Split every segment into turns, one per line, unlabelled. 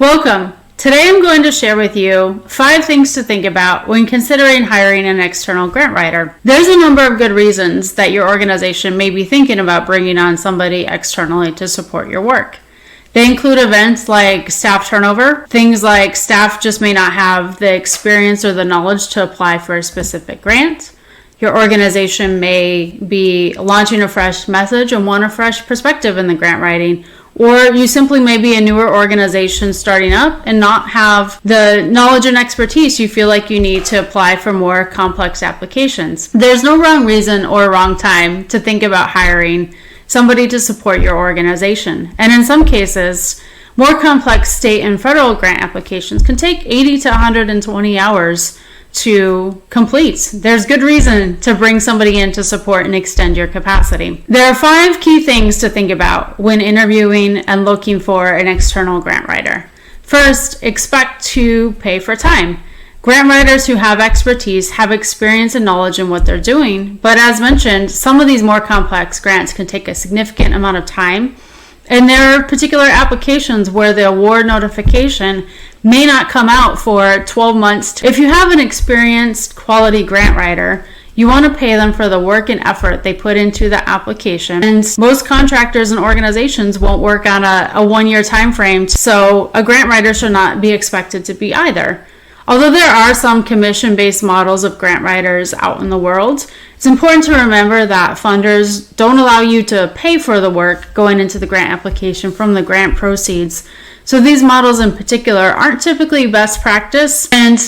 Welcome. Today I'm going to share with you 5 things to think about when considering hiring an external grant writer. There's a number of good reasons that your organization may be thinking about bringing on somebody externally to support your work. They include events like staff turnover, things like staff just may not have the experience or the knowledge to apply for a specific grant. Your organization may be launching a fresh message and want a fresh perspective in the grant writing. Or you simply may be a newer organization starting up and not have the knowledge and expertise you feel like you need to apply for more complex applications. There's no wrong reason or wrong time to think about hiring somebody to support your organization. And in some cases, more complex state and federal grant applications can take 80 to 120 hours to complete. There's good reason to bring somebody in to support and extend your capacity. There are 5 key things to think about when interviewing and looking for an external grant writer. First, expect to pay for time. Grant writers who have expertise have experience and knowledge in what they're doing, but as mentioned, some of these more complex grants can take a significant amount of time. And there are particular applications where the award notification may not come out for 12 months. If you have an experienced quality grant writer, you want to pay them for the work and effort they put into the application. And most contractors and organizations won't work on a 1-year time frame, so a grant writer should not be expected to be either. Although there are some commission-based models of grant writers out in the world, it's important to remember that funders don't allow you to pay for the work going into the grant application from the grant proceeds. So these models in particular aren't typically best practice, and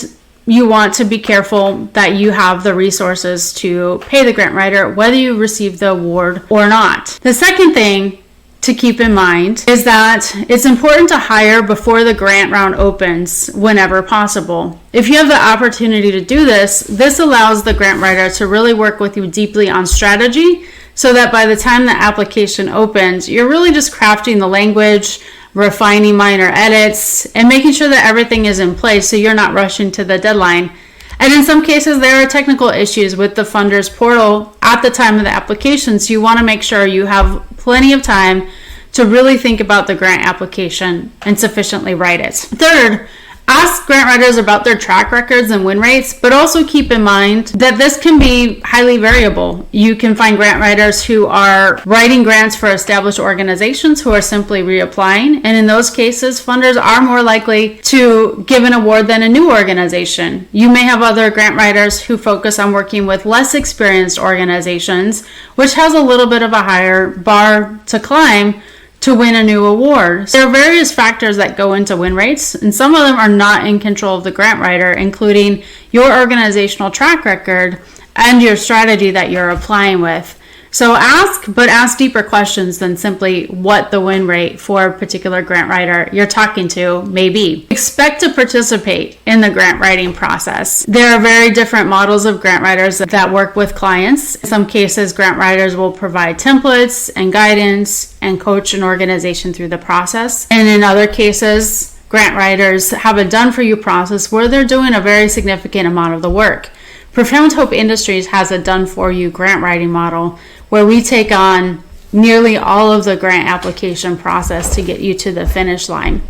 you want to be careful that you have the resources to pay the grant writer whether you receive the award or not. The second thing to keep in mind is that it's important to hire before the grant round opens whenever possible. If you have the opportunity to do this, this allows the grant writer to really work with you deeply on strategy so that by the time the application opens, you're really just crafting the language, refining minor edits, and making sure that everything is in place so you're not rushing to the deadline. And in some cases, there are technical issues with the funder's portal at the time of the application, so you want to make sure you have plenty of time to really think about the grant application and sufficiently write it. Third, ask grant writers about their track records and win rates, but also keep in mind that this can be highly variable. You can find grant writers who are writing grants for established organizations who are simply reapplying, and in those cases, funders are more likely to give an award than a new organization. You may have other grant writers who focus on working with less experienced organizations, which has a little bit of a higher bar to climb to win a new award. There are various factors that go into win rates, and some of them are not in control of the grant writer, including your organizational track record and your strategy that you're applying with. So ask deeper questions than simply what the win rate for a particular grant writer you're talking to may be. Expect to participate in the grant writing process. There are very different models of grant writers that work with clients. In some cases, grant writers will provide templates and guidance and coach an organization through the process. And in other cases, grant writers have a done-for-you process where they're doing a very significant amount of the work. Profound Hope Industries has a done-for-you grant writing model where we take on nearly all of the grant application process to get you to the finish line.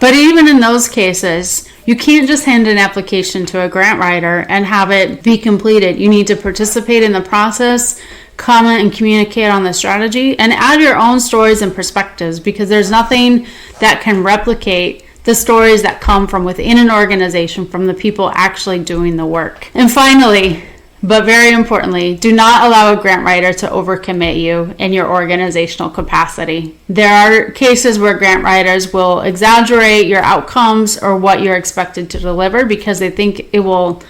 But even in those cases, you can't just hand an application to a grant writer and have it be completed. You need to participate in the process, comment and communicate on the strategy, and add your own stories and perspectives, because there's nothing that can replicate the stories that come from within an organization from the people actually doing the work. And finally, but very importantly, do not allow a grant writer to overcommit you in your organizational capacity. There are cases where grant writers will exaggerate your outcomes or what you're expected to deliver because they think it will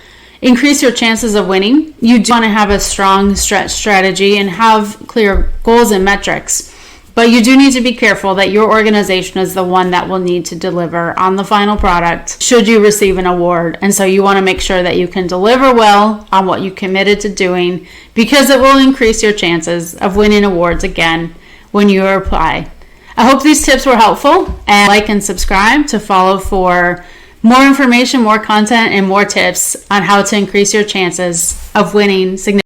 increase your chances of winning. You do want to have a strong stretch strategy and have clear goals and metrics. But you do need to be careful that your organization is the one that will need to deliver on the final product should you receive an award. And so you want to make sure that you can deliver well on what you committed to doing, because it will increase your chances of winning awards again when you apply. I hope these tips were helpful, and like and subscribe to follow for more information, more content, and more tips on how to increase your chances of winning significant